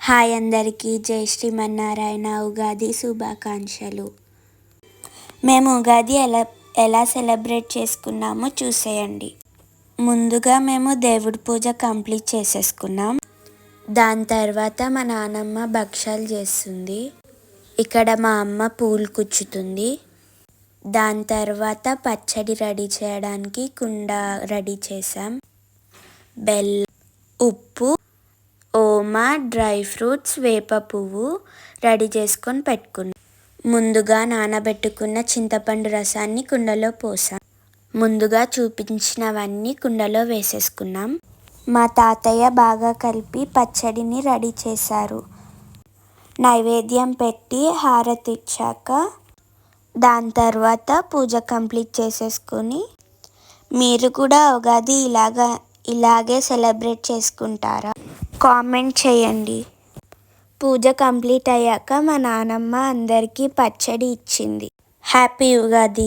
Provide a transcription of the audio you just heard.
Hi అందరికీ జై శ్రీమన్నారాయణ. ఉగాది శుభాకాంక్షలు. మేము ఉగాది ఎలా సెలబ్రేట్ చేసుకున్నామో చూసేయండి. ముందుగా మేము దేవుడి పూజ కంప్లీట్ చేసేసుకున్నాం. దాని తర్వాత మా నాన్నమ్మ భక్షాలు చేస్తుంది. ఇక్కడ మా అమ్మ పూలు కుచ్చుతుంది. దాని తర్వాత పచ్చడి రెడీ చేయడానికి కుండ రెడీ చేసాం. బెల్లం, ఉప్పు, ఓమా, డ్రై ఫ్రూట్స్, వేప పువ్వు రెడీ చేసుకొని పెట్టుకున్నాం. ముందుగా నానబెట్టుకున్న చింతపండు రసాన్ని కుండలో పోసాం. ముందుగా చూపించినవన్నీ కుండలో వేసేసుకున్నాం. మా తాతయ్య బాగా కలిపి పచ్చడిని రెడీ చేశారు. నైవేద్యం పెట్టి హారతి ఇచ్చాక దాని తర్వాత పూజ కంప్లీట్ చేసేసుకొని, మీరు కూడా ఉగాది ఇలాగే సెలబ్రేట్ చేసుకుంటారా? కామెంట్ చేయండి. పూజ కంప్లీట్ అయ్యాక మా నాన్నమ్మ అందరికీ పచ్చడి ఇచ్చింది. హ్యాపీ ఉగాది.